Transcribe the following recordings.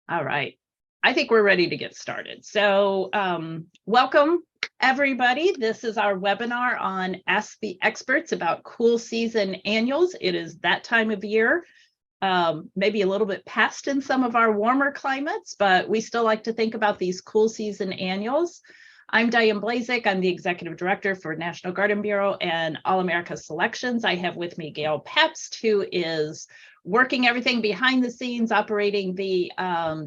All right. I think we're ready to get started. So welcome, everybody. This is our webinar on Ask the Experts about cool season annuals. It is that time of year, maybe a little bit past in some of our warmer climates, but we still like to think about these cool season annuals. I'm Diane Blazek. I'm the Executive Director for National Garden Bureau and All America Selections. I have with me Gail Pepst, who is working everything behind the scenes, operating the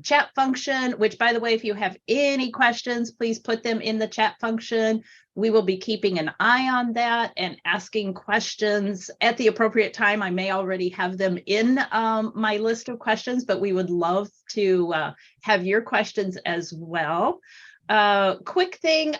chat function, which, by the way, if you have any questions, please put them in the chat function. We will be keeping an eye on that and asking questions at the appropriate time. I may already have them in my list of questions, but we would love to have your questions as well. Quick thing,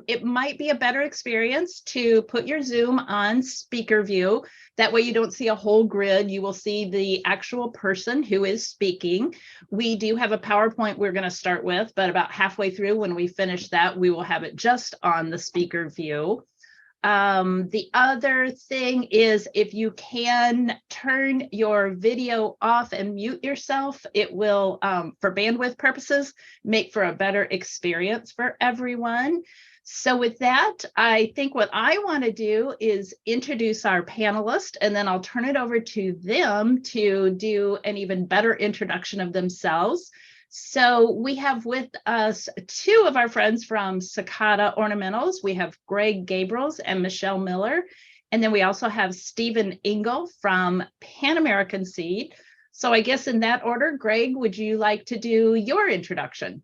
it might be a better experience to put your Zoom on speaker view. That way you don't see a whole grid. You will see the actual person who is speaking. We do have a PowerPoint we're going to start with, but about halfway through when we finish that, we will have it just on the speaker view. The other thing is if you can turn your video off and mute yourself, it will, for bandwidth purposes, make for a better experience for everyone. So with that, I think what I want to do is introduce our panelists, and then I'll turn it over to them to do an even better introduction of themselves. So we have with us two of our friends from Cicada Ornamentals. We have Greg Gabriels and Michelle Miller. And then we also have Stephen Engel from Pan American Seed. So I guess in that order, Greg, would you like to do your introduction?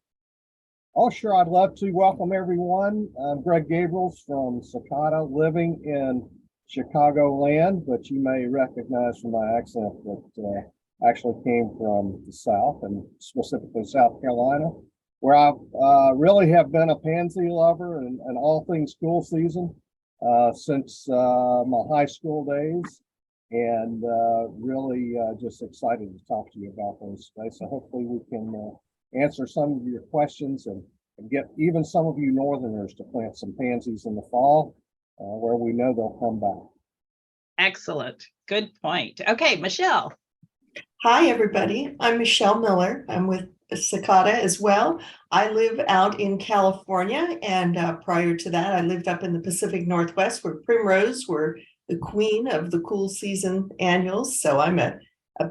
Oh, sure. I'd love to welcome everyone. I'm Greg Gabriels from Cicada, living in Chicagoland, but you may recognize from my accent that actually came from the South, and specifically South Carolina, where I really have been a pansy lover and all things cool season since my high school days, and really just excited to talk to you about those today. So hopefully we can answer some of your questions and get even some of you Northerners to plant some pansies in the fall, where we know they'll come back. Excellent. Good point. Okay, Michelle. Hi, everybody. I'm Michelle Miller. I'm with Cicada as well. I live out in California, and prior to that, I lived up in the Pacific Northwest, where primrose were the queen of the cool season annuals. So I'm a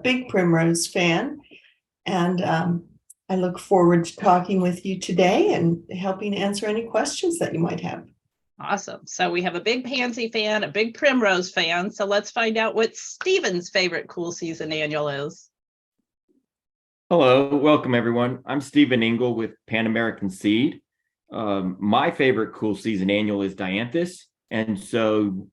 big primrose fan, and I look forward to talking with you today and helping answer any questions that you might have. Awesome. So we have a big pansy fan, a big primrose fan. So let's find out what Stephen's favorite cool season annual is. Hello, welcome everyone. I'm Stephen Engel with Pan American Seed. My favorite cool season annual is Dianthus. And so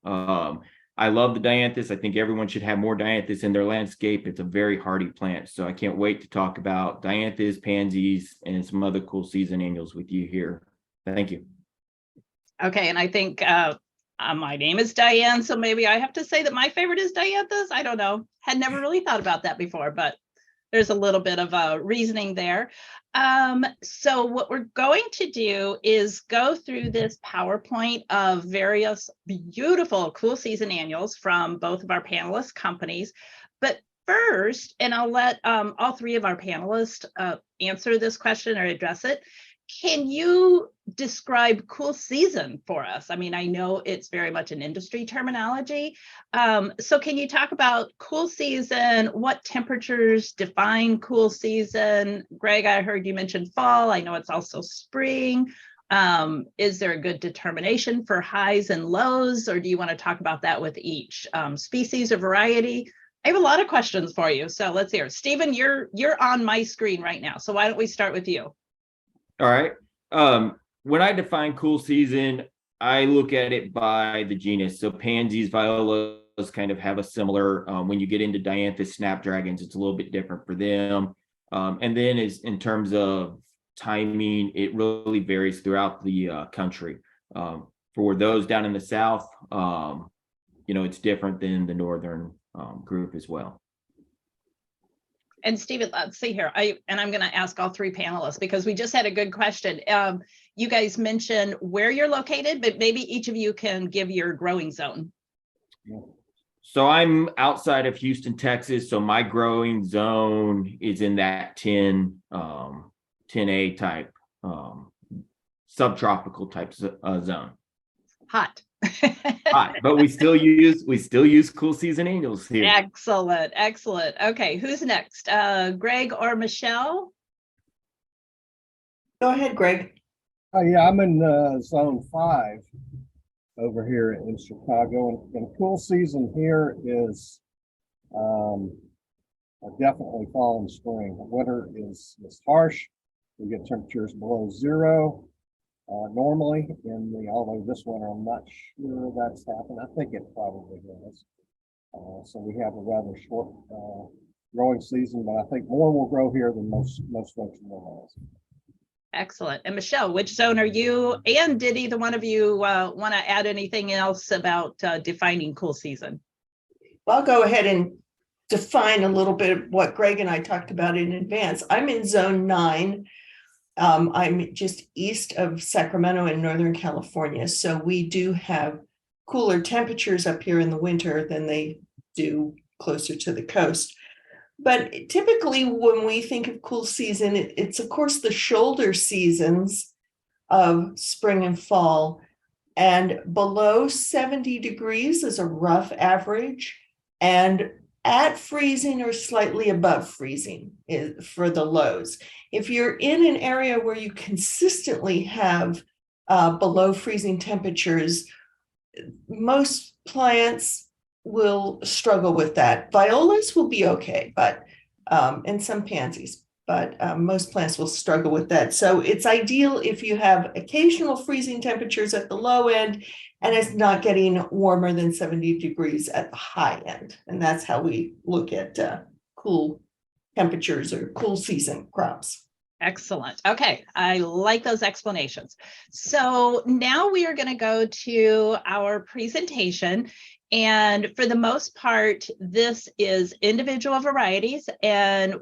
I love the Dianthus. I think everyone should have more Dianthus in their landscape. It's a very hardy plant. So I can't wait to talk about Dianthus, pansies, and some other cool season annuals with you here. Thank you. Okay, and I think my name is Diane, so maybe I have to say that my favorite is Dianthus. I don't know. Had never really thought about that before, but there's a little bit of reasoning there. So what we're going to do is go through this PowerPoint of various beautiful cool season annuals from both of our panelist companies. But first, and I'll let all three of our panelists answer this question or address it. Can you describe cool season for us? I mean, I know it's very much an industry terminology. So can you talk about cool season? What temperatures define cool season? Greg, I heard you mention fall. I know it's also spring. Is there a good determination for highs and lows, or do you want to talk about that with each species or variety? I have a lot of questions for you, so let's hear. Stephen, you're on my screen right now, so why don't we start with you? All right. When I define cool season, I look at it by the genus. So pansies, violas kind of have a similar, when you get into Dianthus, snapdragons, it's a little bit different for them. And then in terms of timing, it really varies throughout the country. For those down in the South, it's different than the Northern group as well. And Stephen, let's see here. I'm going to ask all three panelists because we just had a good question. You guys mentioned where you're located, but maybe each of you can give your growing zone. Yeah. So I'm outside of Houston, Texas. So my growing zone is in that 10A type, subtropical type zone. Hot. Hot, but we still use cool season annuals here. Excellent, excellent. Okay, who's next? Greg or Michelle? Go ahead, Greg. Yeah, I'm in zone 5 over here in Chicago, and cool season here is definitely fall and spring. Winter is harsh. We get temperatures below 0 normally although this winter I'm not sure that's happened. I think it probably does. So we have a rather short growing season, but I think more will grow here than most folks realize. Excellent. And Michelle, which zone are you? And did either one of you want to add anything else about defining cool season? Well, I'll go ahead and define a little bit of what Greg and I talked about in advance. I'm in zone 9. I'm just east of Sacramento in Northern California. So we do have cooler temperatures up here in the winter than they do closer to the coast. But typically when we think of cool season, it's of course the shoulder seasons of spring and fall, and below 70 degrees is a rough average, and at freezing or slightly above freezing is for the lows. If you're in an area where you consistently have below freezing temperatures, most plants will struggle with that. Violas will be okay, but and some pansies, but most plants will struggle with that. So it's ideal if you have occasional freezing temperatures at the low end and it's not getting warmer than 70 degrees at the high end. And that's how we look at cool temperatures or cool season crops. Excellent. Okay, I like those explanations. So now we are going to go to our presentation. And for the most part, this is individual varieties. And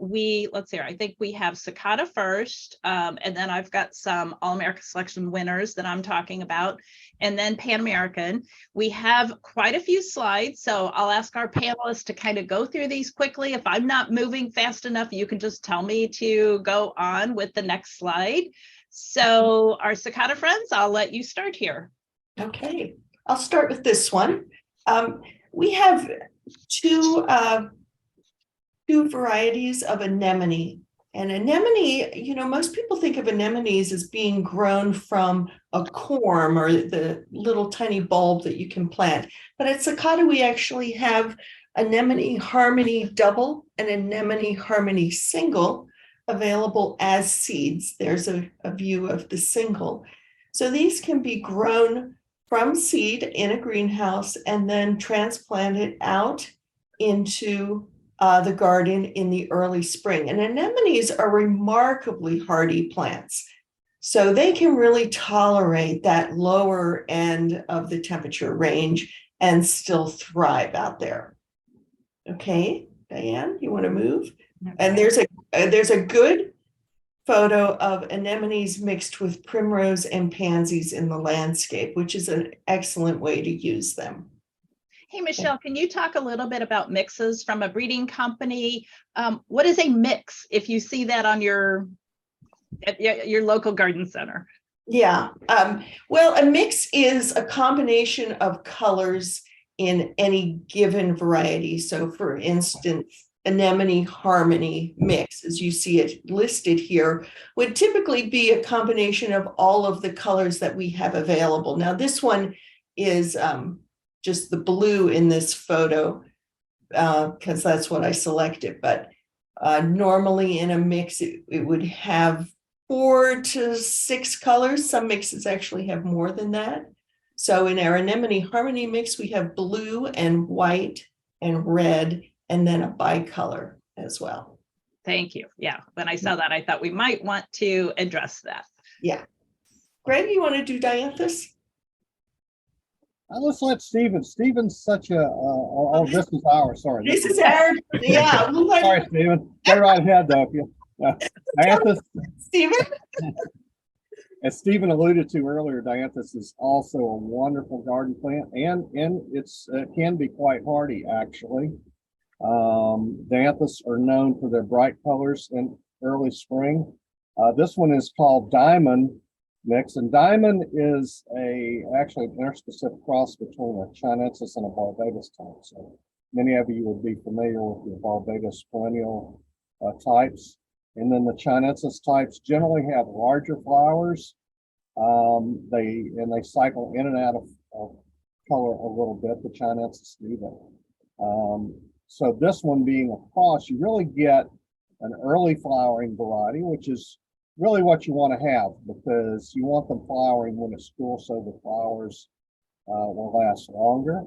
let's see, I think we have Cicada first. And then I've got some All-America Selection winners that I'm talking about. And then Pan American. We have quite a few slides. So I'll ask our panelists to kind of go through these quickly. If I'm not moving fast enough, you can just tell me to go on with the next slide. So our Cicada friends, I'll let you start here. Okay, I'll start with this one. We have two varieties of anemone. And anemone, most people think of anemones as being grown from a corm or the little tiny bulb that you can plant. But at Cicada, we actually have anemone harmony double and anemone harmony single available as seeds. There's a view of the single. So these can be grown from seed in a greenhouse and then transplanted out into the garden in the early spring. And anemones are remarkably hardy plants. So they can really tolerate that lower end of the temperature range and still thrive out there. Okay, Diane, you want to move? And there's a good photo of anemones mixed with primrose and pansies in the landscape, which is an excellent way to use them. Hey, Michelle, can you talk a little bit about mixes from a breeding company? What is a mix if you see that on your local garden center? Yeah, well, a mix is a combination of colors in any given variety. So for instance, anemone harmony mix, as you see it listed here, would typically be a combination of all of the colors that we have available. Now, this one is just the blue in this photo because that's what I selected. But normally in a mix, it would have 4 to 6 colors. Some mixes actually have more than that. So in our anemone harmony mix, we have blue and white and red, and then a bicolor as well. Thank you. Yeah, when I saw that, I thought we might want to address that. Yeah. Greg, you want to do dianthus? Let's let Stephen. Stephen's such a. This is ours. Sorry. This is our. Yeah. Sorry, Stephen. Go right ahead, though. Dianthus. Stephen. as Stephen alluded to earlier, dianthus is also a wonderful garden plant, and it can be quite hardy actually. Dianthus are known for their bright colors in early spring. This one is called Diamond Mix, and Diamond is actually an interspecific cross between a Chinensis and a Barbados type. So many of you would be familiar with the Barbados perennial types. And then the Chinensis types generally have larger flowers. They cycle in and out of color a little bit. The Chinensis do that. So this one being a cross, you really get an early flowering variety, which is really what you want to have, because you want them flowering when it's cool so the flowers will last longer.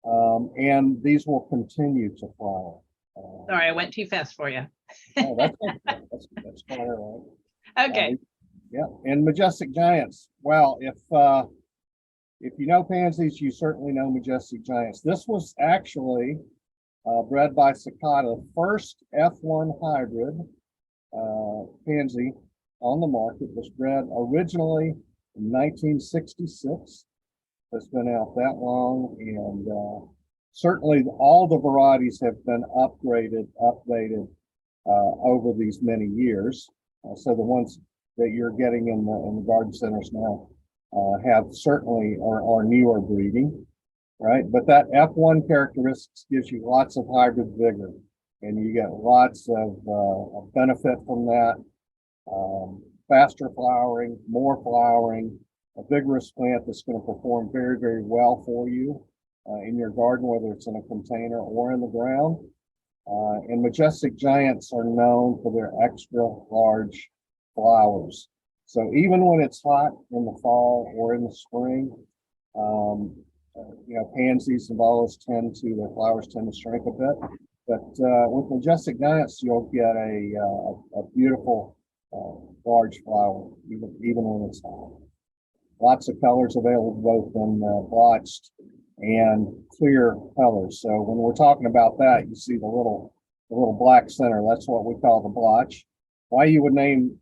And these will continue to flower. Sorry, I went too fast for you. Oh, that's okay. That's quite all right. Okay. Yeah, and majestic giants. Well, if you know pansies, you certainly know majestic giants. This was actually bred by Cicada, first F1 hybrid pansy on the market. Was bred originally in 1966. It's been out that long, and certainly all the varieties have been updated over these many years. So the ones that you're getting in the garden centers now have certainly are newer breeding, right? But that F1 characteristics gives you lots of hybrid vigor, and you get lots of benefit from that. Faster flowering, more flowering, a vigorous plant that's going to perform very, very well for you in your garden, whether it's in a container or in the ground. And majestic giants are known for their extra large flowers. So even when it's hot in the fall or in the spring, pansies and violas their flowers tend to shrink a bit. But with majestic giants, you'll get a beautiful large flower, even when it's hot. Lots of colors available both in blotched and clear colors. So when we're talking about that, you see the little black center. That's what we call the blotch. Why you would name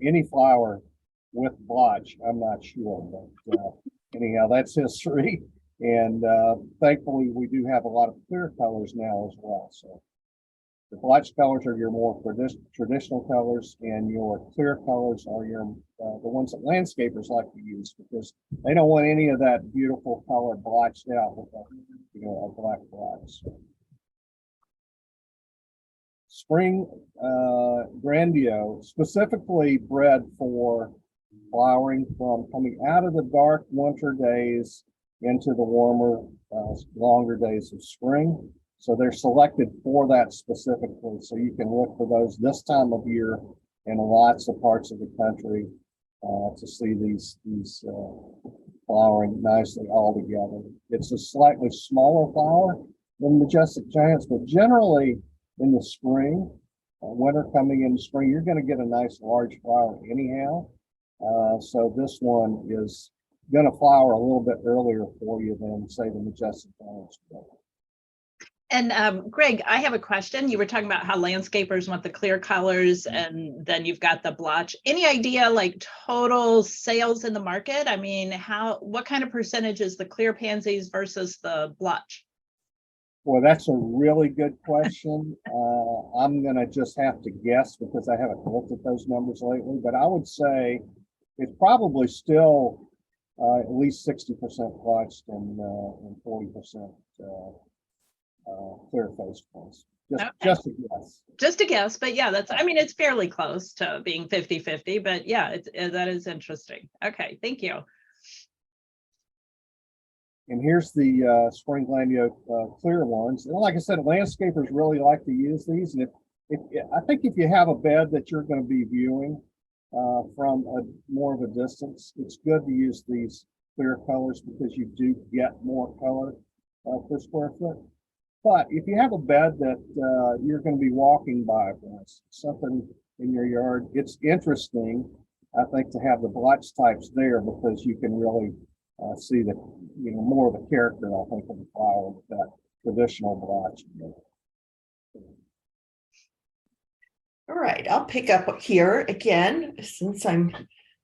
any flower with blotch, I'm not sure, but anyhow, that's history. And thankfully, we do have a lot of clear colors now as well. So the blotch colors are your more traditional colors, and your clear colors are your the ones that landscapers like to use, because they don't want any of that beautiful color blotched out with a black blotch. So. Spring Grandio, specifically bred for flowering from coming out of the dark winter days into the warmer, longer days of spring. So they're selected for that specifically. So you can look for those this time of year in lots of parts of the country to see these flowering nicely all together. It's a slightly smaller flower than majestic giants, but generally in the spring, winter coming in spring, you're going to get a nice large flower anyhow. So this one is going to flower a little bit earlier for you than, say, the majestic giants. And Greg, I have a question. You were talking about how landscapers want the clear colors, and then you've got the blotch. Any idea like total sales in the market? I mean, what kind of percentage is the clear pansies versus the blotch? Well, that's a really good question. I'm going to just have to guess because I haven't looked at those numbers lately, but I would say it's probably still at least 60% blotched and 40% clear faced ones. Just a guess. Just a guess, but yeah, it's fairly close to being 50-50, but yeah, that is interesting. Okay, thank you. And here's the spring glandio clear ones. And like I said, landscapers really like to use these. And I think if you have a bed that you're going to be viewing from more of a distance, it's good to use these clear colors because you do get more color per square foot. But if you have a bed that you're going to be walking by, for instance, something in your yard, it's interesting, I think, to have the blotch types there because you can really see the more of the character, I think, of the flower with that traditional blotch. All right, I'll pick up here again, since I'm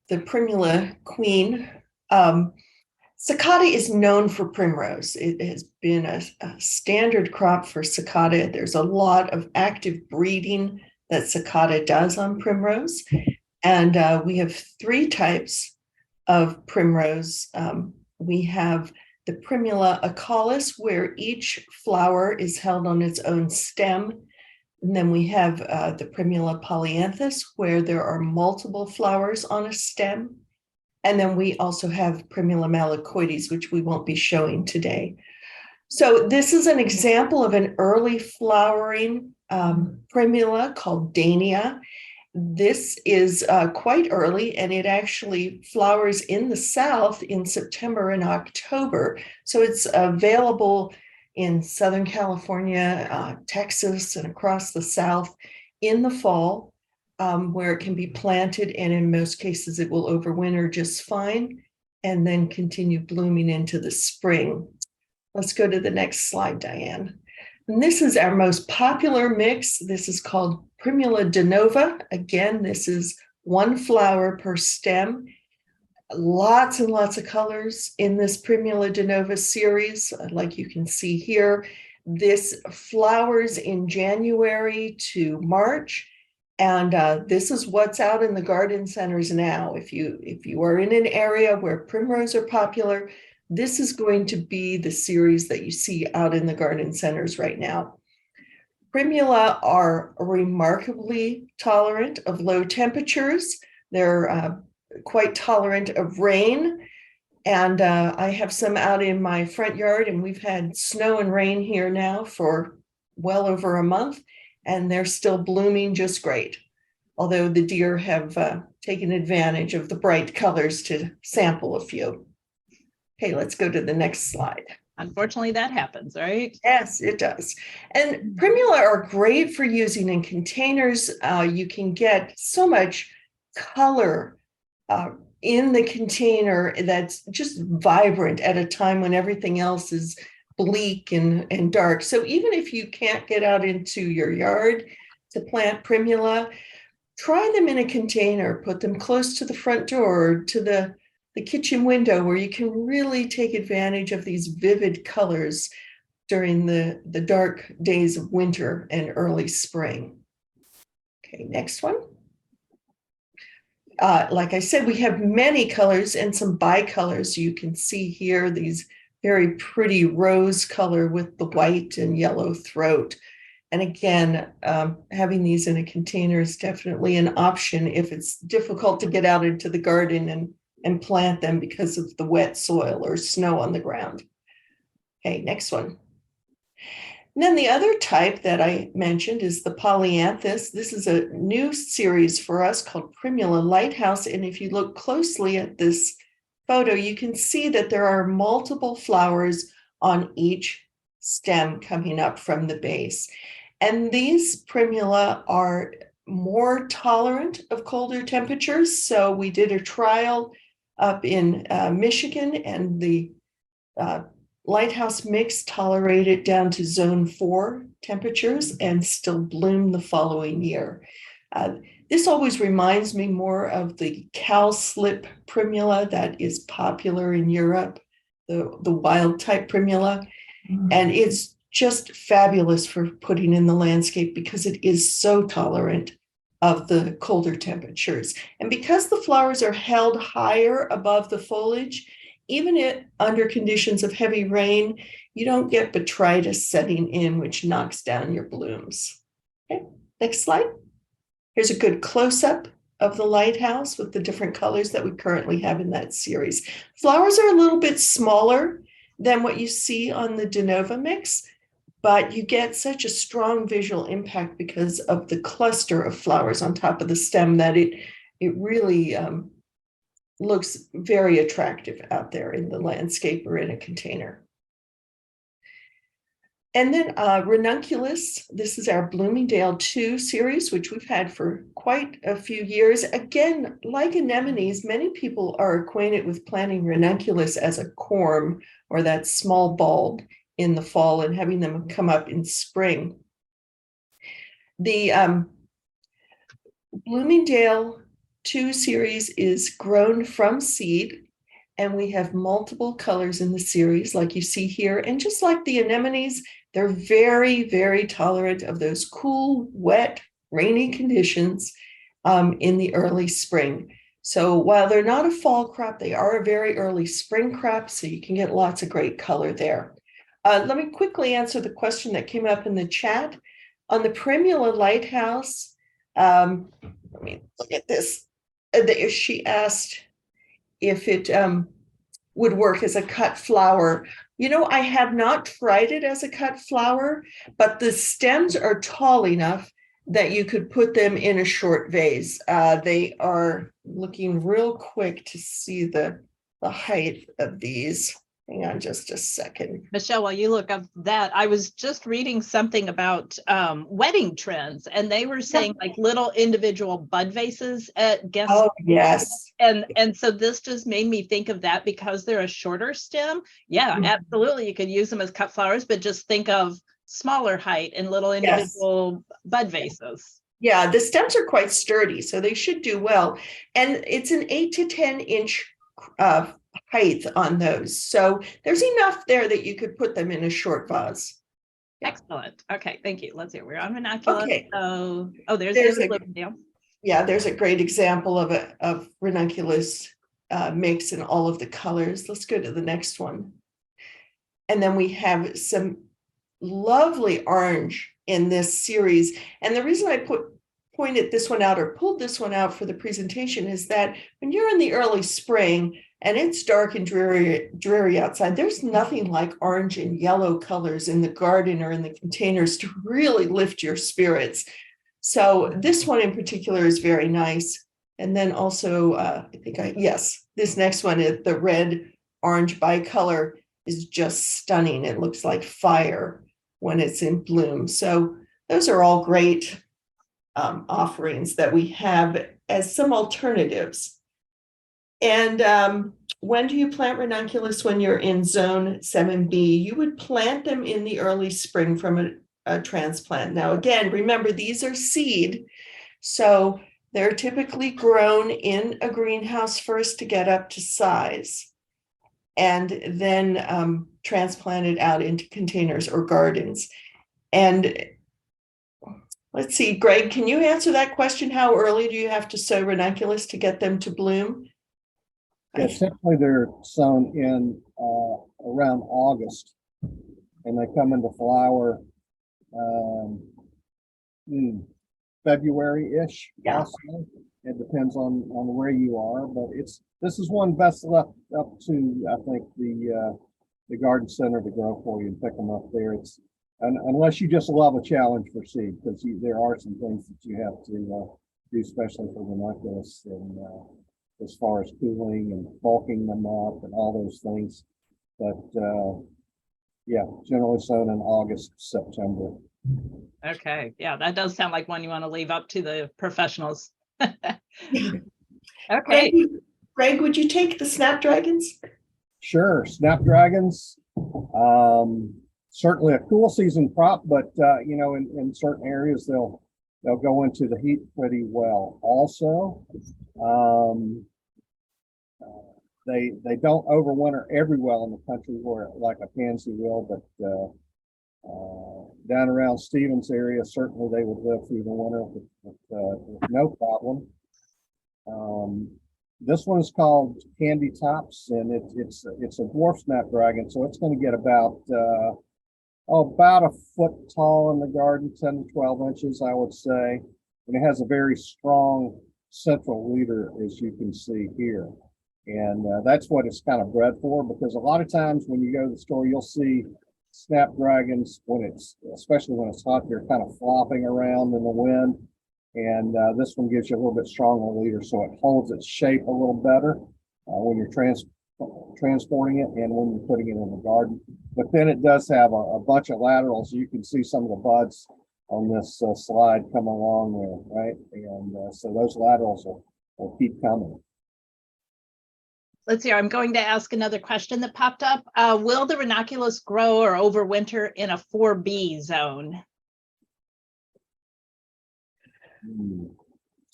the Primula queen. Cicada is known for primrose. It has been a standard crop for cicada. There's a lot of active breeding that cicada does on primrose. And we have three types of primrose. We have the Primula Acaulis, where each flower is held on its own stem. And then we have the Primula polyanthus, where there are multiple flowers on a stem. And then we also have Primula malacoides, which we won't be showing today. So this is an example of an early flowering primula called Dania. This is quite early, and it actually flowers in the south in September and October. So it's available in Southern California, Texas, and across the South in the fall, where it can be planted, and in most cases it will overwinter just fine and then continue blooming into the spring. Let's go to the next slide, Diane. And this is our most popular mix. This is called Primula Danova. Again, this is one flower per stem. Lots and lots of colors in this Primula Danova series, like you can see here. This flowers in January to March. And this is what's out in the garden centers now. If you are in an area where primrose are popular, this is going to be the series that you see out in the garden centers right now. Primula are remarkably tolerant of low temperatures. They're quite tolerant of rain. And I have some out in my front yard, and we've had snow and rain here now for well over a month, and they're still blooming just great. Although the deer have taken advantage of the bright colors to sample a few. Okay, let's go to the next slide. Unfortunately, that happens, right? Yes, it does. And Primula are great for using in containers. You can get so much color in the container that's just vibrant at a time when everything else is bleak and dark. So even if you can't get out into your yard to plant Primula, try them in a container, put them close to the front door, to the kitchen window, where you can really take advantage of these vivid colors during the dark days of winter and early spring. Okay, next one. Like I said, we have many colors and some bicolors. You can see here these very pretty rose color with the white and yellow throat. And again, having these in a container is definitely an option if it's difficult to get out into the garden and plant them because of the wet soil or snow on the ground. Okay, next one. And then the other type that I mentioned is the polyanthus. This is a new series for us called Primula Lighthouse. And if you look closely at this photo, you can see that there are multiple flowers on each stem coming up from the base. And these Primula are more tolerant of colder temperatures. So we did a trial up in Michigan, and the Lighthouse mix tolerated down to zone 4 temperatures and still bloomed the following year. This always reminds me more of the cowslip Primula that is popular in Europe, the wild type Primula. And it's just fabulous for putting in the landscape because it is so tolerant of the colder temperatures. And because the flowers are held higher above the foliage, even under conditions of heavy rain, you don't get botrytis setting in, which knocks down your blooms. Okay, next slide. Here's a good close-up of the lighthouse with the different colors that we currently have in that series. Flowers are a little bit smaller than what you see on the Danova mix, but you get such a strong visual impact because of the cluster of flowers on top of the stem that it really looks very attractive out there in the landscape or in a container. And then Ranunculus, this is our Bloomingdale 2 series, which we've had for quite a few years. Again, like anemones, many people are acquainted with planting Ranunculus as a corm, or that small bulb, in the fall and having them come up in spring. The Bloomingdale 2 series is grown from seed, and we have multiple colors in the series, like you see here. And just like the anemones, they're very, very tolerant of those cool, wet, rainy conditions in the early spring. So while they're not a fall crop, they are a very early spring crop, so you can get lots of great color there. Let me quickly answer the question that came up in the chat. On the Primula Lighthouse, let me look at this. She asked if it would work as a cut flower. You know, I have not tried it as a cut flower, but the stems are tall enough that you could put them in a short vase. They are looking real quick to see the height of these. Hang on just a second. Michelle, while you look up that, I was just reading something about wedding trends, and they were saying like little individual bud vases at guest. Oh, yes. And so this just made me think of that because they're a shorter stem. Yeah, absolutely. You could use them as cut flowers, but just think of smaller height and little individual bud vases. Yeah, the stems are quite sturdy, so they should do well. And it's an 8 to 10 inch height on those. So there's enough there that you could put them in a short vase. Excellent. Okay, thank you. Let's see. We're on ranunculus. Okay. So, there's a yeah, there's a great example of ranunculus mix in all of the colors. Let's go to the next one. And then we have some lovely orange in this series. And the reason I pointed this one out or pulled this one out for the presentation is that when you're in the early spring and it's dark and dreary outside, there's nothing like orange and yellow colors in the garden or in the containers to really lift your spirits. So this one in particular is very nice. And then also, this next one is the red orange bicolor is just stunning. It looks like fire when it's in bloom. So those are all great offerings that we have as some alternatives. And when do you plant ranunculus? When you're in zone 7B, you would plant them in the early spring from a transplant. Now, again, remember, these are seed. So they're typically grown in a greenhouse first to get up to size, and then transplanted out into containers or gardens. And let's see, Greg, can you answer that question? How early do you have to sow ranunculus to get them to bloom? Yeah, typically they're sown in around August, and they come into flower February-ish. Yeah. Also. It depends on where you are, but this is one best left up to, I think, the garden center to grow for you and pick them up there. Unless you just love a challenge for seed, because there are some things that you have to do, especially for ranunculus, and as far as cooling and bulking them up and all those things. But yeah, generally sown in August, September. Okay, yeah, that does sound like one you want to leave up to the professionals. Okay. Greg, would you take the snapdragons? Sure, snapdragons. Certainly a cool season crop, but in certain areas they'll go into the heat pretty well. Also, they don't overwinter everywhere in the country where like a pansy will, but down around Stevens area, certainly they would live through the winter with no problem. This one is called Candy Tops, and it's a dwarf snapdragon, so it's going to get about a foot tall in the garden, 10 to 12 inches, I would say. And it has a very strong central leader, as you can see here. And that's what it's kind of bred for, because a lot of times when you go to the store, you'll see snapdragons especially when it's hot, they're kind of flopping around in the wind. And this one gives you a little bit stronger leader, so it holds its shape a little better when you're transporting it and when you're putting it in the garden. But then it does have a bunch of laterals. You can see some of the buds on this slide come along there, right? And so those laterals will keep coming. Let's see, I'm going to ask another question that popped up. Will the ranunculus grow or overwinter in a 4B zone?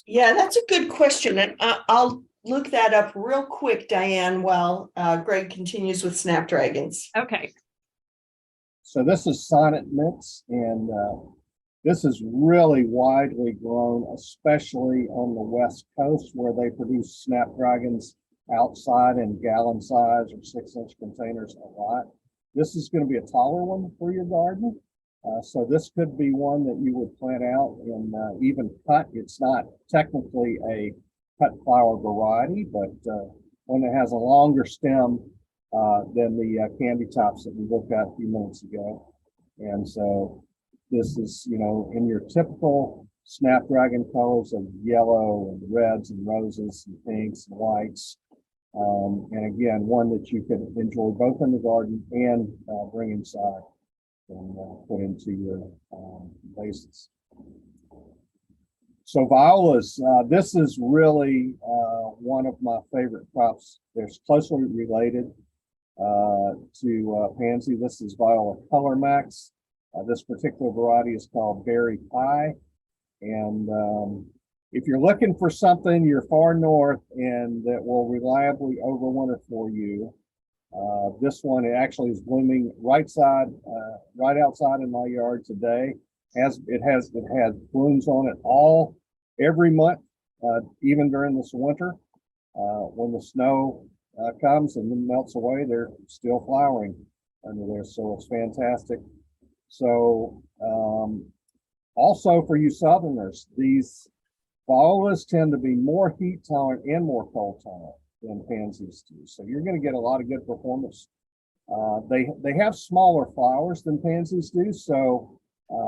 Yeah, that's a good question. And I'll look that up real quick, Diane, while Greg continues with Snapdragons. Okay. So this is Sonnet Mix, and this is really widely grown, especially on the West Coast where they produce Snapdragons outside in gallon size or 6-inch containers a lot. This is going to be a taller one for your garden. So this could be one that you would plant out and even cut. It's not technically a cut flower variety, but one that has a longer stem than the candy tops that we looked at a few minutes ago. And so this is, you know, in your typical Snapdragon colors of yellow and reds and roses and pinks and whites. And again, one that you can enjoy both in the garden and bring inside and put into your vases. So violas, this is really one of my favorite crops. They're closely related to Pansy. This is Viola ColorMax. This particular variety is called Berry Pie. And if you're looking for something, you're far north and that will reliably overwinter for you, this one, it actually is blooming right outside in my yard today. It has blooms on it every month, even during this winter. When the snow comes and then melts away, they're still flowering under there, so it's fantastic. So also for you Southerners, these violas tend to be more heat tolerant and more cold tolerant than pansies do. So you're going to get a lot of good performance. They have smaller flowers than pansies do. So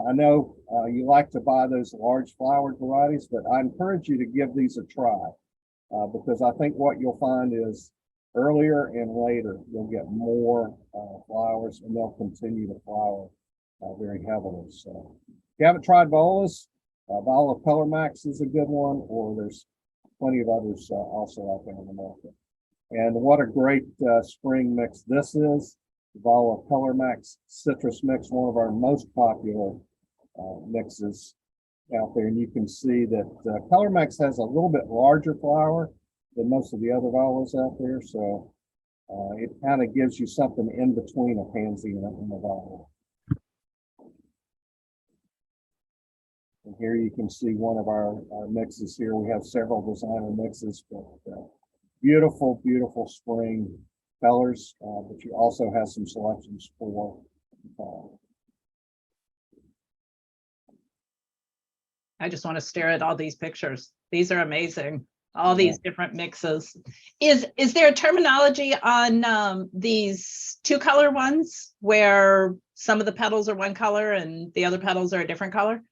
I know you like to buy those large flowered varieties, but I encourage you to give these a try because I think what you'll find is earlier and later, you'll get more flowers and they'll continue to flower very heavily. So if you haven't tried violas, Viola ColorMax is a good one, or there's plenty of others also out there in the market. And what a great spring mix this is. Viola ColorMax Citrus Mix, one of our most popular mixes out there. And you can see that ColorMax has a little bit larger flower than most of the other violas out there. So it kind of gives you something in between a pansy and a viola. And here you can see one of our mixes here. We have several designer mixes, but beautiful, beautiful spring colors, but you also have some selections for I just want to stare at all these pictures. These are amazing. All these different mixes. Is there a terminology on these 2-color ones where some of the petals are one color and the other petals are a different color?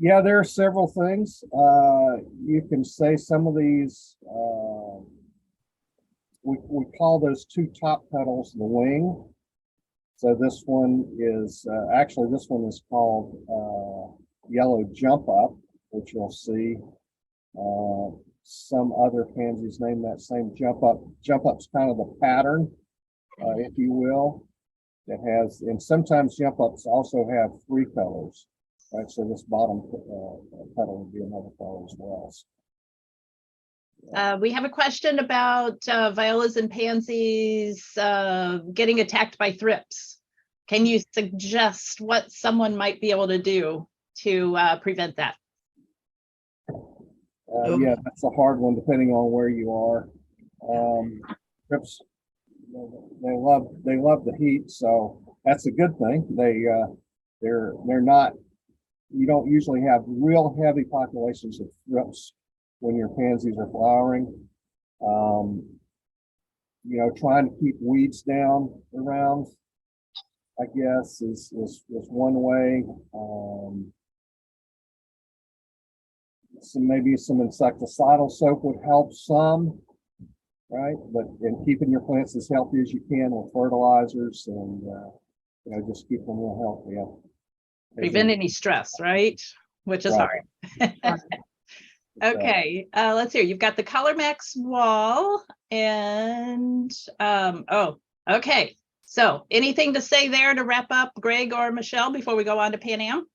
Yeah, there are several things. You can say some of these, we call those 2 top petals the wing. So this one is, actually this one is called yellow jump up, which you'll see. Some other pansies name that same jump up. Jump up's kind of the pattern, if you will. It has, and sometimes jump ups also have 3 colors. Right, so this bottom petal would be another color as well. We have a question about violas and pansies getting attacked by thrips. Can you suggest what someone might be able to do to prevent that? Yeah, that's a hard one depending on where you are. Thrips, they love the heat, so that's a good thing. They're not. You don't usually have real heavy populations of thrips when your pansies are flowering. You know, trying to keep weeds down around, I guess, is one way. Maybe some insecticidal soap would help some, right? But in keeping your plants as healthy as you can with fertilizers and you know, just keep them real healthy. Yeah. Prevent any stress, right? Which is hard. Okay, let's hear. You've got the ColorMax wall and okay. So anything to say there to wrap up, Greg or Michelle, before we go on to Pan Am?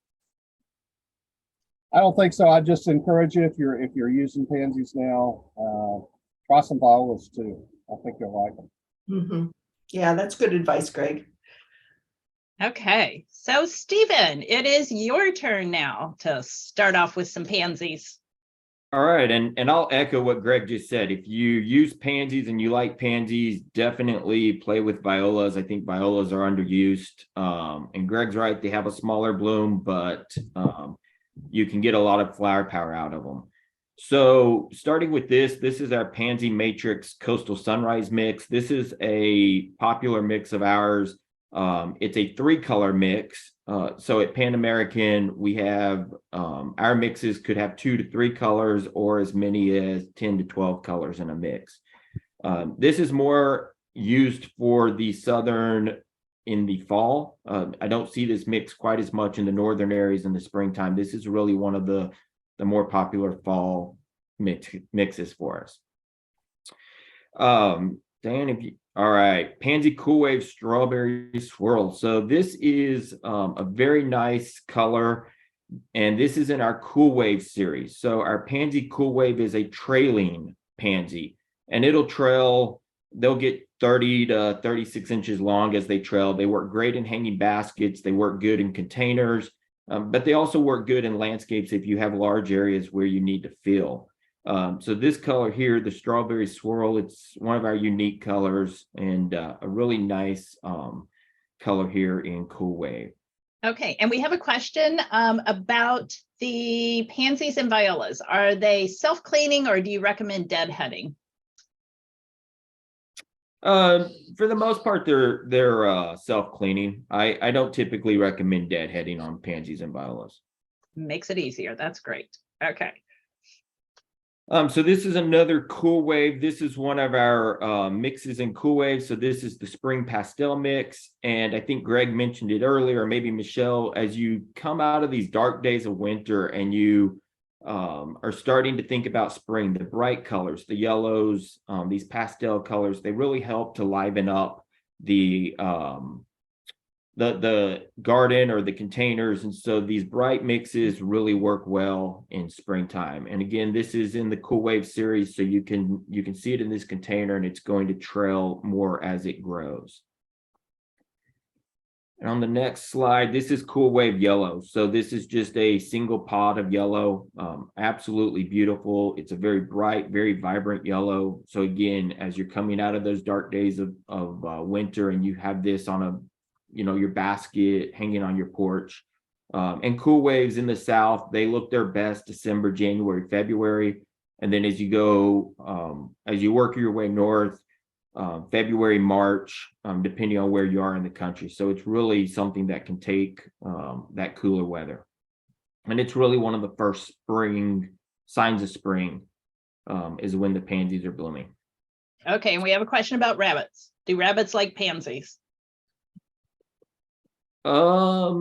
I don't think so. I just encourage you, if you're using pansies now, try some violas too. I think you'll like them. Mhm. Yeah, that's good advice, Greg. Okay, so Stephen, it is your turn now to start off with some pansies. All right, and I'll echo what Greg just said. If you use pansies and you like pansies, definitely play with violas. I think violas are underused. And Greg's right, they have a smaller bloom, but you can get a lot of flower power out of them. So starting with this is our Pansy Matrix Coastal Sunrise mix. This is a popular mix of ours. It's a 3-color mix. So at Pan American, we have our mixes could have 2 to 3 colors or as many as 10 to 12 colors in a mix. This is more used for the southern in the fall. I don't see this mix quite as much in the northern areas in the springtime. This is really one of the more popular fall mixes for us. Dan, all right, Pansy Cool Wave Strawberry Swirl. So this is a very nice color, and this is in our Cool Wave series. So our Pansy Cool Wave is a trailing pansy, and they'll get 30 to 36 inches long as they trail. They work great in hanging baskets. They work good in containers, but they also work good in landscapes if you have large areas where you need to fill. So this color here, the Strawberry Swirl, it's one of our unique colors and a really nice color here in Cool Wave. Okay, and we have a question about the pansies and violas. Are they self-cleaning or do you recommend deadheading? For the most part, they're self-cleaning. I don't typically recommend deadheading on pansies and violas. Makes it easier. That's great. Okay. So this is another Cool Wave. This is one of our mixes in Cool Wave. So this is the Spring Pastel mix. And I think Greg mentioned it earlier, or maybe Michelle, as you come out of these dark days of winter and you are starting to think about spring, the bright colors, the yellows, these pastel colors, they really help to liven up the garden or the containers. And so these bright mixes really work well in springtime. And again, this is in the Cool Wave series, so you can see it in this container and it's going to trail more as it grows. And on the next slide, this is Cool Wave Yellow. So this is just a single pod of yellow, absolutely beautiful. It's a very bright, very vibrant yellow. So again, as you're coming out of those dark days of winter and you have this on your basket hanging on your porch. And Cool Waves in the South, they look their best December, January, February. And then as you work your way north, February, March, depending on where you are in the country. So it's really something that can take that cooler weather. And it's really one of the first signs of spring is when the pansies are blooming. Okay, and we have a question about rabbits. Do rabbits like pansies? I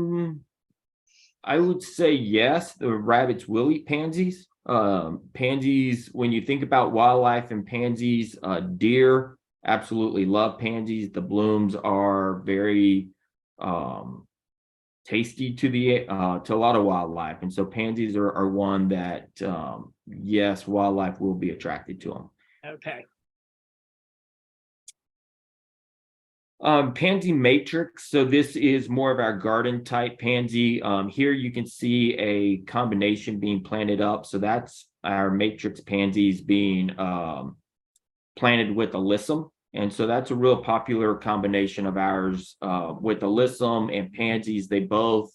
would say yes. The rabbits will eat pansies. Pansies, when you think about wildlife and pansies, deer absolutely love pansies. The blooms are very tasty to a lot of wildlife, and so pansies are one that yes, wildlife will be attracted to them. Okay. Pansy Matrix. So this is more of our garden type pansy. Here you can see a combination being planted up. So that's our Matrix pansies being planted with alyssum. And so that's a real popular combination of ours with alyssum and pansies. They both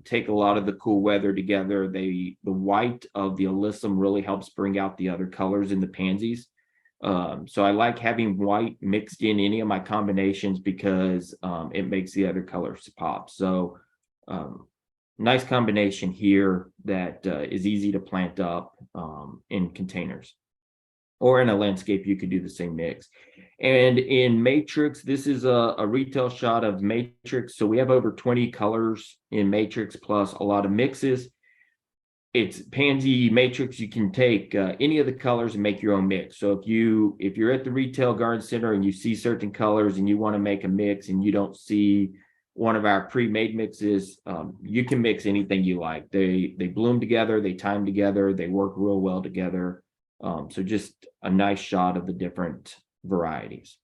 take a lot of the cool weather together. The white of the alyssum really helps bring out the other colors in the pansies. So I like having white mixed in any of my combinations because it makes the other colors pop. So nice combination here that is easy to plant up in containers. Or in a landscape, you could do the same mix. And in Matrix, this is a retail shot of Matrix. So we have over 20 colors in Matrix plus a lot of mixes. It's Pansy Matrix. You can take any of the colors and make your own mix. So if you're at the retail garden center and you see certain colors and you want to make a mix and you don't see one of our pre-made mixes. You can mix anything you like. They bloom together, they time together, they work real well together. So just a nice shot of the different varieties.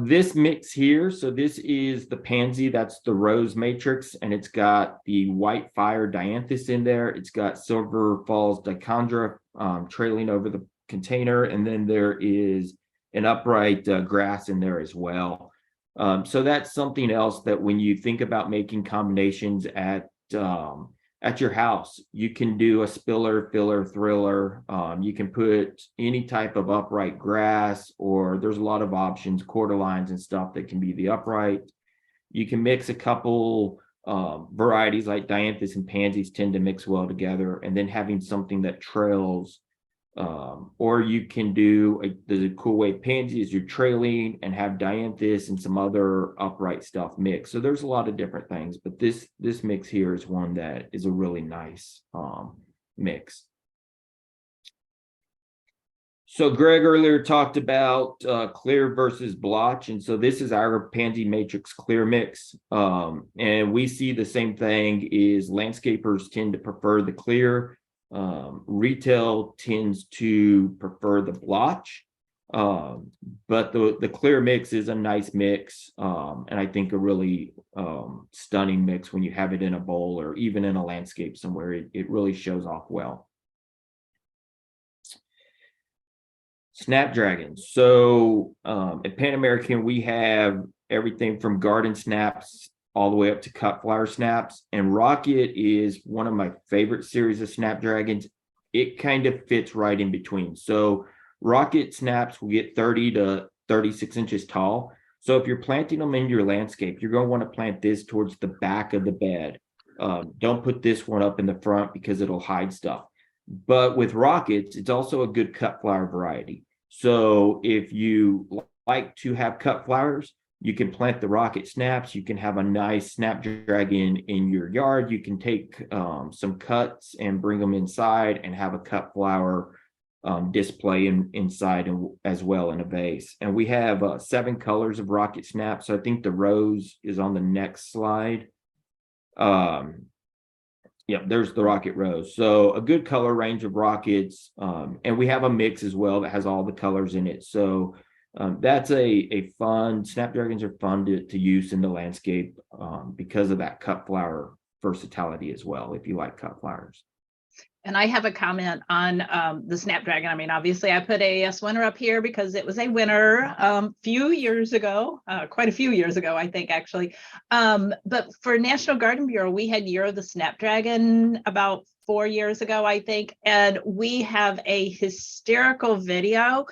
This mix here, so this is the Pansy, that's the rose matrix, and it's got the white fire dianthus in there. It's got Silver Falls Dichondra trailing over the container, and then there is an upright grass in there as well. So that's something else that when you think about making combinations at your house, you can do a spiller, filler, thriller. You can put any type of upright grass, or there's a lot of options, quarter lines and stuff that can be the upright. You can mix a couple varieties like dianthus and pansies tend to mix well together, and then having something that trails. Or you can do the cool way pansy is you're trailing and have dianthus and some other upright stuff mixed. So there's a lot of different things, but this mix here is one that is a really nice mix. So Greg earlier talked about clear versus blotch, and so this is our Pansy Matrix clear mix, and we see the same thing. Is landscapers tend to prefer the clear. Retail tends to prefer the blotch, but the clear mix is a nice mix, and I think a really stunning mix when you have it in a bowl or even in a landscape somewhere. It really shows off well. Snapdragon. So at Pan American, we have everything from garden snaps all the way up to cut flower snaps, and Rocket is one of my favorite series of Snapdragons. It kind of fits right in between. So Rocket snaps will get 30 to 36 inches tall. So if you're planting them in your landscape, you're going to want to plant this towards the back of the bed. Don't put this one up in the front because it'll hide stuff. But with Rockets, it's also a good cut flower variety. So if you like to have cut flowers, you can plant the Rocket snaps. You can have a nice Snapdragon in your yard. You can take some cuts and bring them inside and have a cut flower display inside as well in a vase. And we have 7 colors of Rocket snaps. So I think the rose is on the next slide. Yeah, there's the Rocket rose. So a good color range of Rockets. And we have a mix as well that has all the colors in it. So that's a fun, Snapdragons are fun to use in the landscape because of that cut flower versatility as well, if you like cut flowers. And I have a comment on the Snapdragon. I mean, obviously I put AAS winner up here because it was a winner few years ago, quite a few years ago, I think actually. But for National Garden Bureau, we had Year of the Snapdragon about 4 years ago, I think. And we have a hysterical video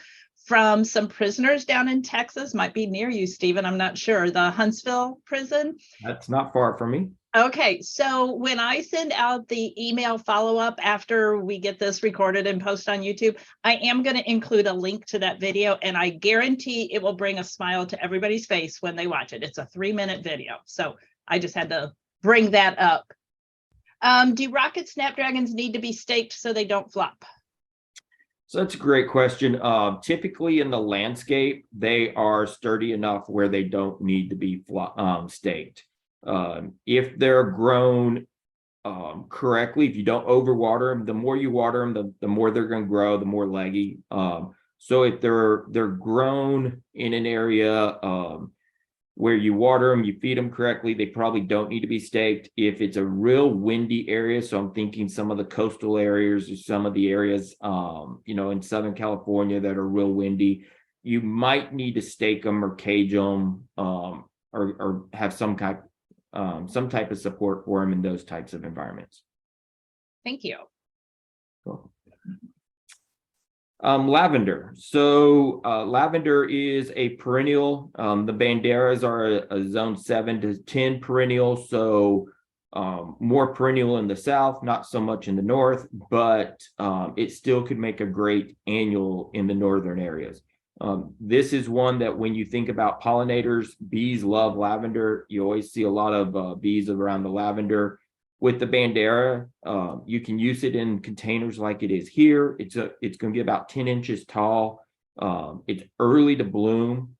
from some prisoners down in Texas, might be near you, Stephen, I'm not sure, the Huntsville prison. That's not far from me. Okay, so when I send out the email follow-up after we get this recorded and post on YouTube, I am going to include a link to that video, and I guarantee it will bring a smile to everybody's face when they watch it. It's a 3-minute video, so I just had to bring that up. Do Rocket Snapdragons need to be staked so they don't flop? So that's a great question. Typically in the landscape, they are sturdy enough where they don't need to be staked. If they're grown correctly, if you don't overwater them, the more you water them, the more they're going to grow, the more leggy. So if they're grown in an area where you water them, you feed them correctly, they probably don't need to be staked. If it's a real windy area, so I'm thinking some of the coastal areas or some of the areas, in Southern California that are real windy, you might need to stake them or cage them or have some type of support for them in those types of environments. Thank you. Cool. Lavender. So lavender is a perennial. The Banderas are a zone 7 to 10 perennial. So more perennial in the south, not so much in the north, but it still could make a great annual in the northern areas. This is one that when you think about pollinators, bees love lavender. You always see a lot of bees around the lavender. With the Bandera, you can use it in containers like it is here. It's going to be about 10 inches tall. It's early to bloom.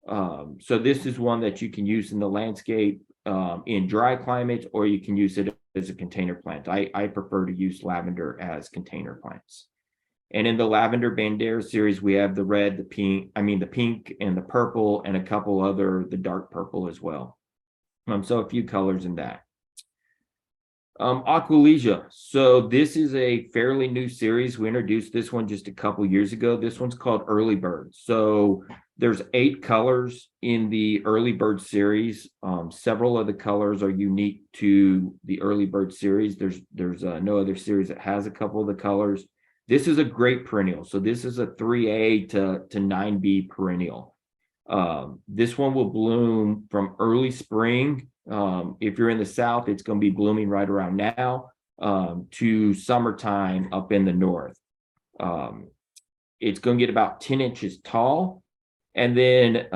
So this is one that you can use in the landscape in dry climates, or you can use it as a container plant. I prefer to use lavender as container plants. And in the Lavender Bandera series, we have the red, the pink and the purple, and a couple other, the dark purple as well. So a few colors in that. Aquilegia. So this is a fairly new series. We introduced this one just a couple years ago. This one's called Earlybird. So there's 8 colors in the Earlybird series. Several of the colors are unique to the Earlybird series. There's no other series that has a couple of the colors. This is a great perennial. So this is a 3A to 9B perennial. This one will bloom from early spring. If you're in the south, it's going to be blooming right around now to summertime up in the north. It's going to get about 10 inches tall. And then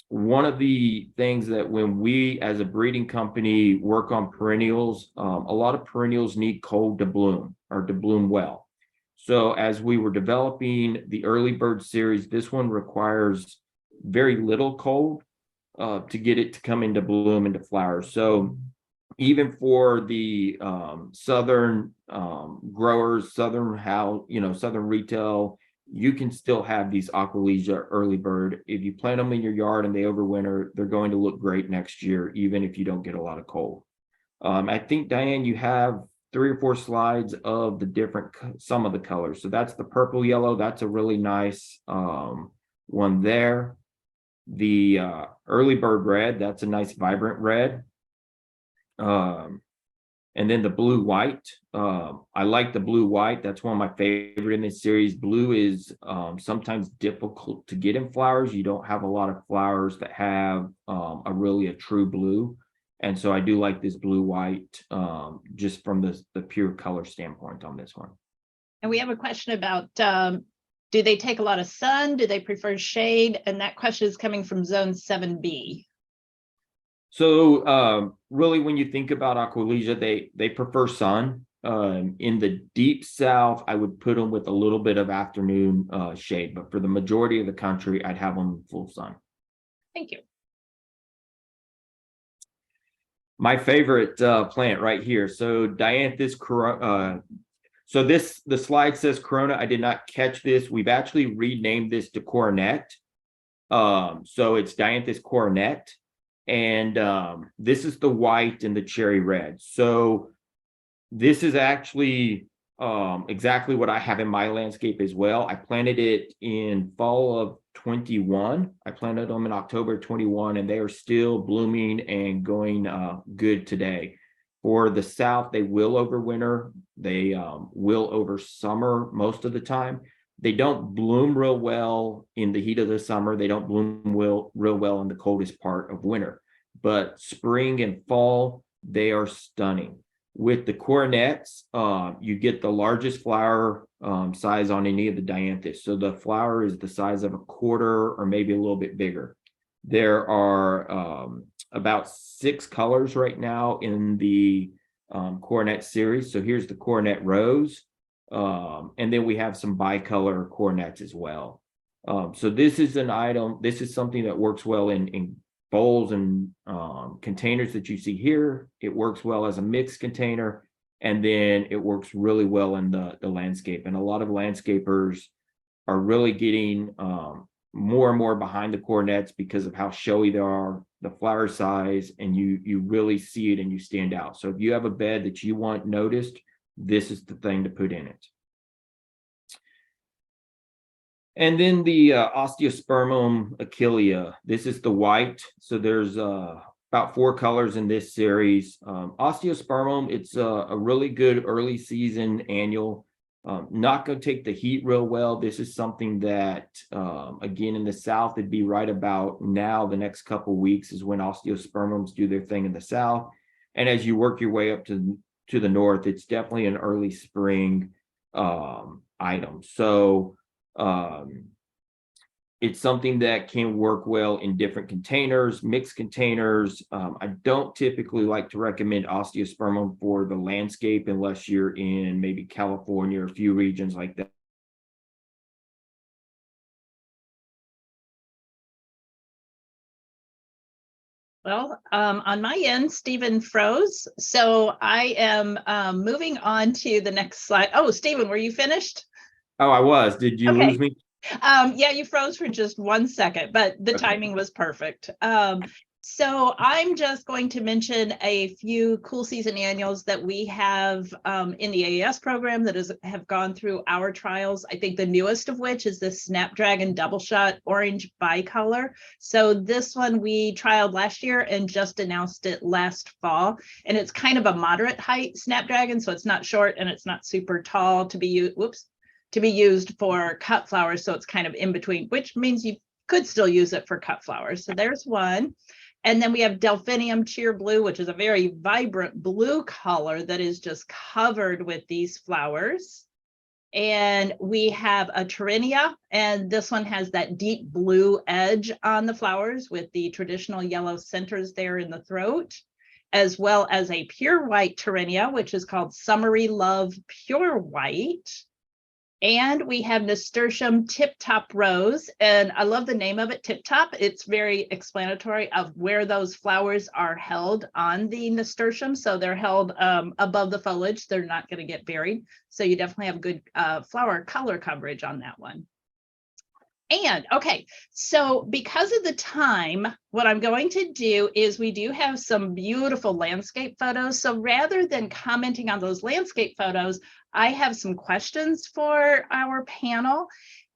one of the things that when we as a breeding company work on perennials, a lot of perennials need cold to bloom or to bloom well. So as we were developing the Earlybird series, this one requires very little cold to get it to come into bloom, into flowers. So even for the southern growers, southern retail, you can still have these Aquilegia Earlybird. If you plant them in your yard and they overwinter, they're going to look great next year, even if you don't get a lot of cold. I think, Diane, you have 3 or 4 slides of the some of the colors. So that's the purple yellow. That's a really nice one there. The Earlybird red, that's a nice vibrant red. And then the blue white. I like the blue white. That's one of my favorite in this series. Blue is sometimes difficult to get in flowers. You don't have a lot of flowers that have a true blue. And so I do like this blue white just from the pure color standpoint on this one. And we have a question about, do they take a lot of sun? Do they prefer shade? And that question is coming from zone 7B. So really, when you think about Aquilegia, they prefer sun. In the deep south, I would put them with a little bit of afternoon shade, but for the majority of the country, I'd have them full sun. Thank you. My favorite plant right here. So Dianthus corona. So the slide says Corona. I did not catch this. We've actually renamed this to Coronet. So it's Dianthus Coronet. And this is the white and the cherry red. So this is actually exactly what I have in my landscape as well. I planted it in fall of 21. I planted them in October 21, and they are still blooming and going good today. For the south, they will overwinter. They will over summer most of the time. They don't bloom real well in the heat of the summer. They don't bloom real well in the coldest part of winter. But spring and fall, they are stunning. With the coronets, you get the largest flower size on any of the Dianthus. So the flower is the size of a quarter or maybe a little bit bigger. There are about 6 colors right now in the coronet series. So here's the coronet rose. And then we have some bicolor coronets as well. So this is an item, this is something that works well in bowls and containers that you see here. It works well as a mixed container, and then it works really well in the landscape. And a lot of landscapers are really getting more and more behind the coronets because of how showy they are, the flower size, and you really see it and you stand out. So if you have a bed that you want noticed, this is the thing to put in it. And then the Osteospermum Akila. This is the white. So there's about 4 colors in this series. Osteospermum, it's a really good early season annual. Not going to take the heat real well. This is something that, again, in the south, it'd be right about now. The next couple weeks is when Osteospermums do their thing in the south. And as you work your way up to the north, it's definitely an early spring item. So it's something that can work well in different containers, mixed containers. I don't typically like to recommend Osteospermum for the landscape unless you're in maybe California or a few regions like that. Well, on my end, Stephen froze. So I am moving on to the next slide. Oh, Stephen, were you finished? Oh, I was. Did you Okay. lose me? Yeah, you froze for just 1 second, but the Okay. timing was perfect. So I'm just going to mention a few cool season annuals that we have in the AES program that have gone through our trials. I think the newest of which is the Snapdragon Double Shot Orange Bicolor. So this one we trialed last year and just announced it last fall. And it's kind of a moderate height Snapdragon, so it's not short and it's not super tall to be used for cut flowers. So it's kind of in between, which means you could still use it for cut flowers. So there's one. And then we have Delphinium Cheer Blue, which is a very vibrant blue color that is just covered with these flowers. And we have a Tyrinia, and this one has that deep blue edge on the flowers with the traditional yellow centers there in the throat, as well as a pure white Tyrinia, which is called Summery Love Pure White. And we have Nasturtium Tip Top Rose, and I love the name of it, Tip Top. It's very explanatory of where those flowers are held on the nasturtium. So they're held above the foliage. They're not going to get buried. So you definitely have good flower color coverage on that one. And okay, so because of the time, what I'm going to do is we do have some beautiful landscape photos. So rather than commenting on those landscape photos, I have some questions for our panel.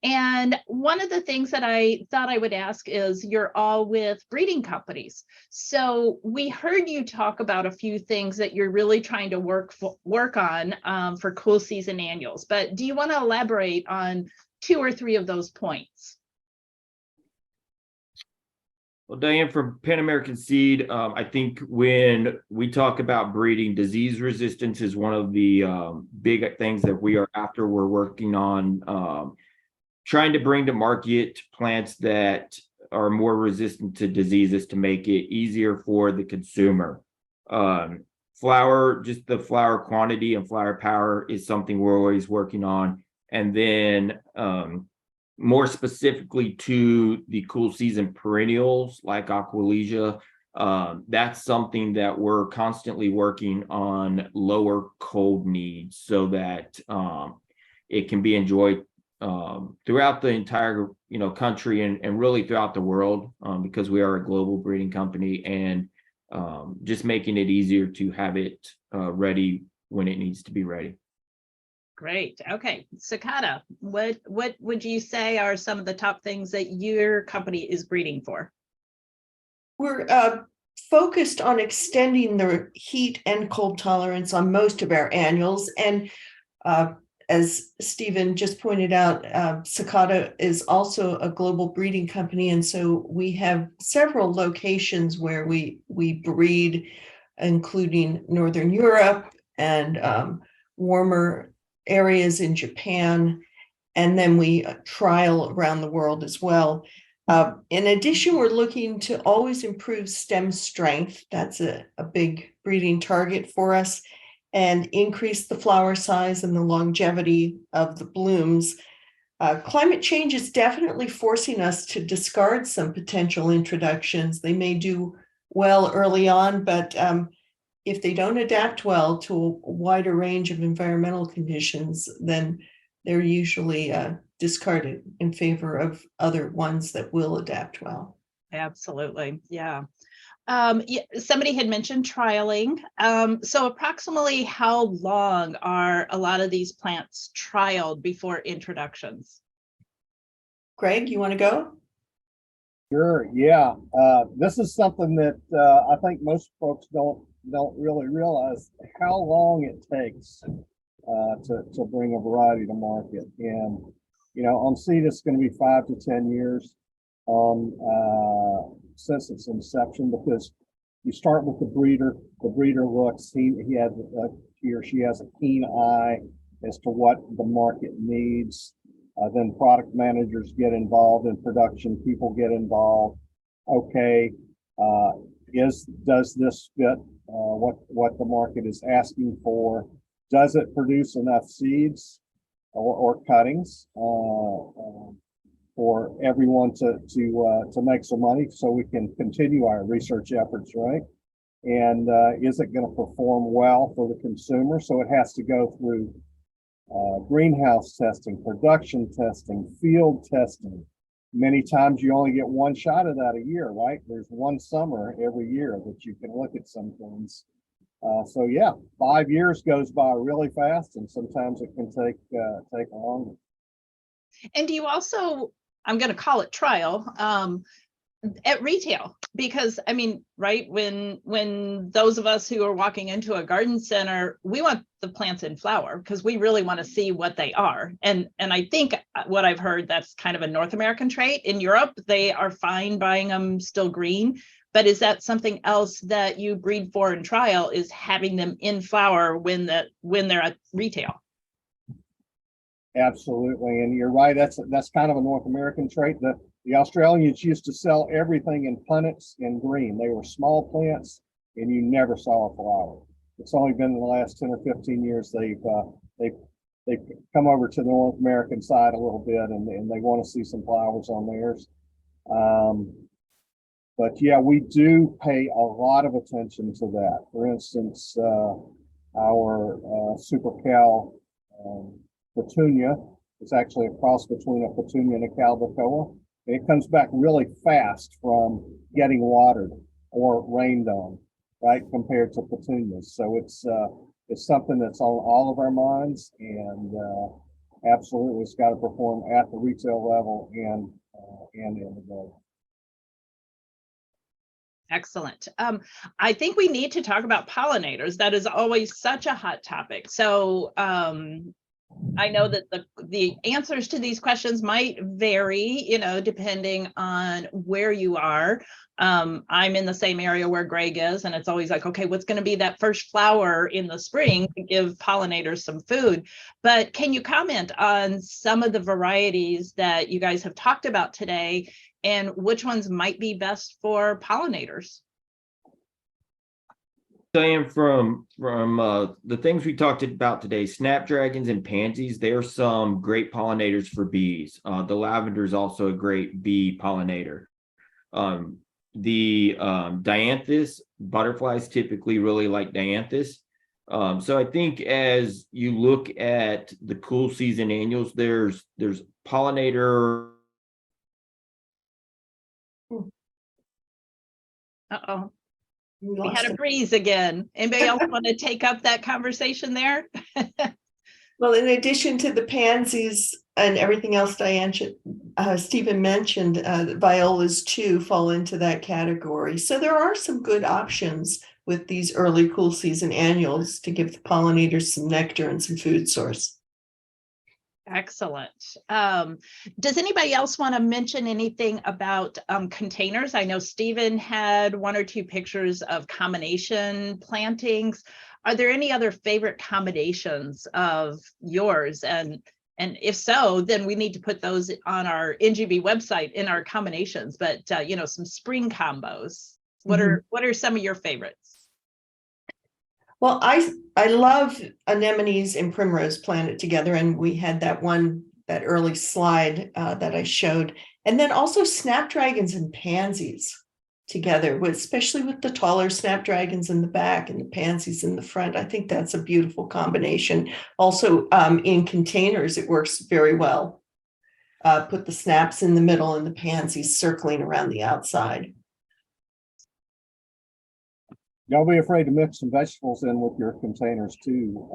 And one of the things that I thought I would ask is, you're all with breeding companies. So we heard you talk about a few things that you're really trying to work on for cool season annuals. But do you want to elaborate on 2 or 3 of those points? Well, Diane, from Pan American Seed, I think when we talk about breeding, disease resistance is one of the big things that we are after. We're working on trying to bring to market plants that are more resistant to diseases to make it easier for the consumer. Just the flower quantity and flower power is something we're always working on. And then more specifically to the cool season perennials like Aquilegia, that's something that we're constantly working on, lower cold needs so that it can be enjoyed throughout the entire country and really throughout the world, because we are a global breeding company, and just making it easier to have it ready when it needs to be ready. Great. Okay. Sakata, what would you say are some of the top things that your company is breeding for? We're focused on extending the heat and cold tolerance on most of our annuals. And as Stephen just pointed out, Sakata is also a global breeding company. And so we have several locations where we breed, including Northern Europe and warmer areas in Japan, and then we trial around the world as well. In addition, we're looking to always improve stem strength. That's a big breeding target for us, and increase the flower size and the longevity of the blooms. Climate change is definitely forcing us to discard some potential introductions. They may do well early on, but if they don't adapt well to a wider range of environmental conditions, then they're usually discarded in favor of other ones that will adapt well. Absolutely. Yeah. Somebody had mentioned trialing. So approximately how long are a lot of these plants trialed before introductions? Greg, you want to go? Sure, yeah. This is something that I think most folks don't really realize how long it takes to bring a variety to market. And on seed, it's going to be 5 to 10 years since its inception, because you start with the breeder. The breeder looks; he or she has a keen eye as to what the market needs. Then product managers get involved, and production people get involved. Okay, does this fit what the market is asking for? Does it produce enough seeds or cuttings? for everyone to make some money so we can continue our research efforts, right? And is it going to perform well for the consumer? So it has to go through greenhouse testing, production testing, field testing. Many times you only get one shot of that a year, right? There's one summer every year that you can look at some things. So yeah, 5 years goes by really fast, and sometimes it can take longer. And do you also, I'm going to call it trial, at retail? Because I mean, right, when those of us who are walking into a garden center, we want the plants in flower because we really want to see what they are. And I think what I've heard, that's kind of a North American trait. In Europe, they are fine buying them still green. But is that something else that you breed for in trial, is having them in flower when they're at retail? Absolutely, and you're right. That's kind of a North American trait. The Australians used to sell everything in punnets in green. They were small plants, and you never saw a flower. It's only been in the last 10 or 15 years they've come over to the North American side a little bit, and they want to see some flowers on theirs. But yeah, we do pay a lot of attention to that. For instance, our Super Cal petunia is actually a cross between a petunia and a calibrachoa. And it comes back really fast from getting watered or rained on, right, compared to petunias. So it's something that's on all of our minds, and absolutely it's got to perform at the retail level and in the garden. Excellent. I think we need to talk about pollinators. That is always such a hot topic. So I know that the answers to these questions might vary, depending on where you are. I'm in the same area where Greg is, and it's always like, okay, what's going to be that first flower in the spring to give pollinators some food? But can you comment on some of the varieties that you guys have talked about today, and which ones might be best for pollinators? Saying from the things we talked about today, snapdragons and pansies, they're some great pollinators for bees. The lavender is also a great bee pollinator. The dianthus, butterflies typically really like dianthus. So I think as you look at the cool season annuals, there's pollinator. Uh-oh. We had a breeze again. Anybody else want to take up that conversation there? Well, in addition to the pansies and everything else Stephen mentioned, violas too fall into that category. So there are some good options with these early cool season annuals to give the pollinators some nectar and some food source. Excellent. Does anybody else want to mention anything about containers? I know Stephen had one or two pictures of combination plantings. Are there any other favorite combinations of yours? And if so, then we need to put those on our NGB website in our combinations. But some spring combos. What are some of your favorites? Well, I love anemones and primrose planted together, and we had that early slide that I showed, and then also snapdragons and pansies together, especially with the taller snapdragons in the back and the pansies in the front. I think that's a beautiful combination. Also, in containers, it works very well. Put the snaps in the middle and the pansies circling around the outside. Don't be afraid to mix some vegetables in with your containers too.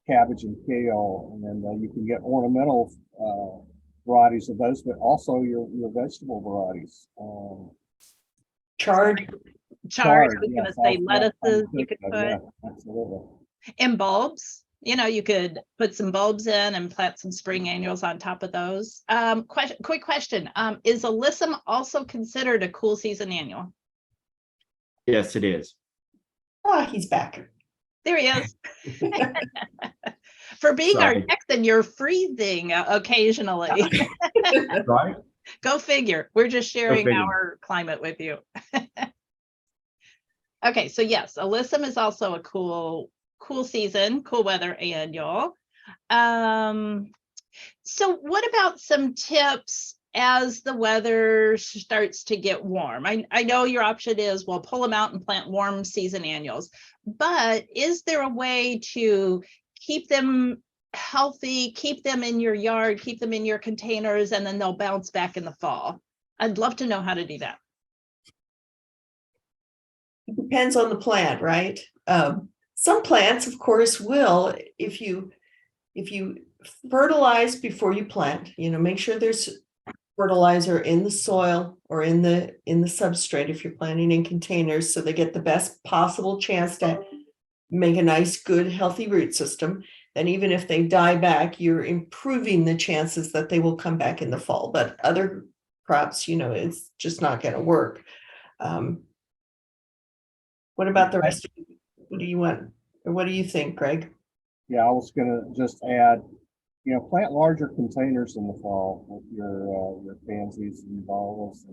Cabbage and kale, and then you can get ornamental varieties of those, but also your vegetable varieties. Chard. I was going to say lettuces. You could put, yeah, absolutely. And bulbs. You could put some bulbs in and plant some spring annuals on top of those. Quick question: is alyssum also considered a cool season annual? Yes, it is. Oh, he's back. There he is. For being Sorry. our Texan, you're freezing occasionally. Right? Go figure. We're just sharing our climate with you. Okay, so yes, alyssum is also a cool season, cool weather annual. So what about some tips as the weather starts to get warm? I know your option is, well, pull them out and plant warm season annuals, but is there a way to keep them healthy, keep them in your yard, keep them in your containers, and then they'll bounce back in the fall? I'd love to know how to do that. It depends on the plant, right? Some plants, of course, will, if you fertilize before you plant, make sure there's fertilizer in the soil or in the substrate if you're planting in containers, so they get the best possible chance to make a nice, good, healthy root system. Then even if they die back, you're improving the chances that they will come back in the fall. But other crops, it's just not going to work. What about the rest of you? What do you want? Or what do you think, Greg? Yeah, I was gonna just add, plant larger containers in the fall with your pansies and violas,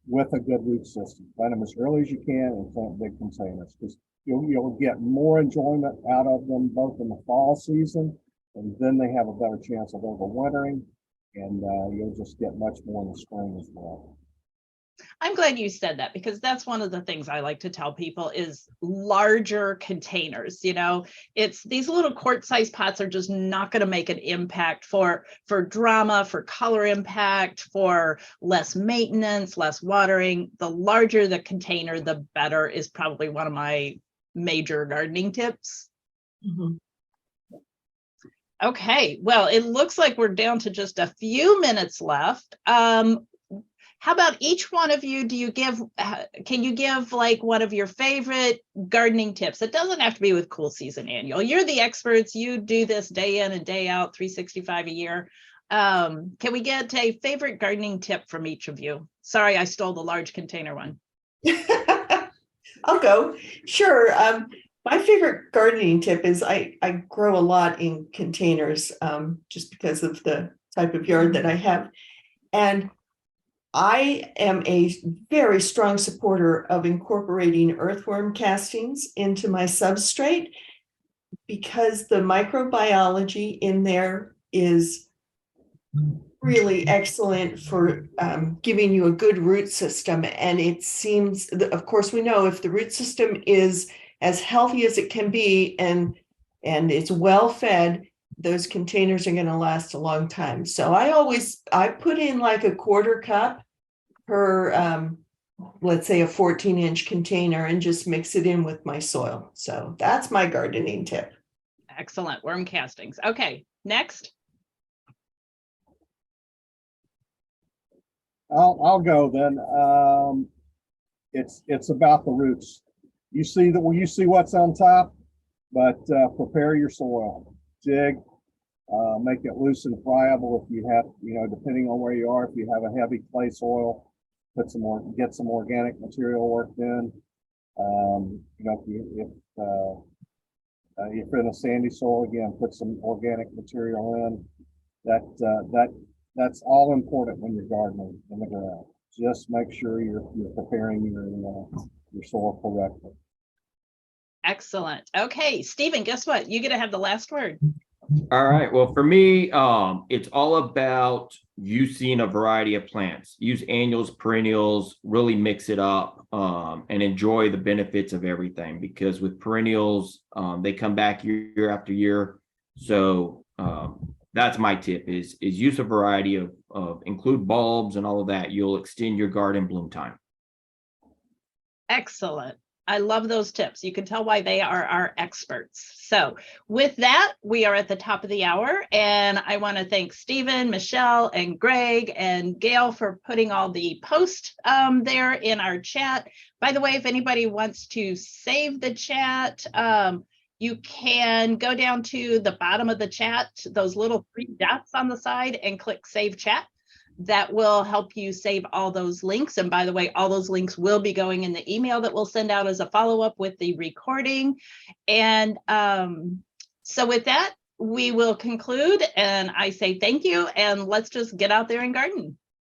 with a good root system. Plant them as early as you can and plant big containers, because you'll get more enjoyment out of them both in the fall season, and then they have a better chance of overwintering, and you'll just get much more in the spring as well. I'm glad you said that, because that's one of the things I like to tell people is larger containers. It's these little quart-sized pots are just not going to make an impact for drama, for color impact, for less maintenance, less watering. The larger the container, the better, is probably one of my major gardening tips. Mm-hmm. Okay, well, it looks like we're down to just a few minutes left. How about each one of you, can you give like one of your favorite gardening tips? It doesn't have to be with cool season annual. You're the experts. You do this day in and day out, 365 a year. Can we get a favorite gardening tip from each of you? Sorry, I stole the large container one. I'll go. Sure. My favorite gardening tip is I grow a lot in containers, just because of the type of yard that I have. And I am a very strong supporter of incorporating earthworm castings into my substrate, because the microbiology in there is really excellent for giving you a good root system. And it seems, of course, we know if the root system is as healthy as it can be and it's well fed, those containers are going to last a long time. So I put in like a quarter cup per, let's say a 14-inch container, and just mix it in with my soil. So that's my gardening tip. Excellent. Worm castings. Okay, next. I'll go then. It's about the roots. You see what's on top, but prepare your soil. Dig, make it loose and friable. If you have, depending on where you are, if you have a heavy clay soil, get some organic material worked in. If you're in a sandy soil, again, put some organic material in. That's all important when you're gardening in the ground. Just make sure you're preparing your soil correctly. Excellent. Okay, Stephen, guess what? You get to have the last word. All right. Well, for me, it's all about using a variety of plants. Use annuals, perennials, really mix it up, and enjoy the benefits of everything. Because with perennials, they come back year after year. So that's my tip: is use a variety of include bulbs and all of that. You'll extend your garden bloom time. Excellent. I love those tips. You can tell why they are our experts. So with that, we are at the top of the hour, and I want to thank Stephen, Michelle, and Greg, and Gail for putting all the posts there in our chat. By the way, if anybody wants to save the chat, you can go down to the bottom of the chat, those little 3 dots on the side, and click Save Chat. That will help you save all those links. And by the way, all those links will be going in the email that we'll send out as a follow-up with the recording. And so with that, we will conclude. And I say thank you. And let's just get out there and garden.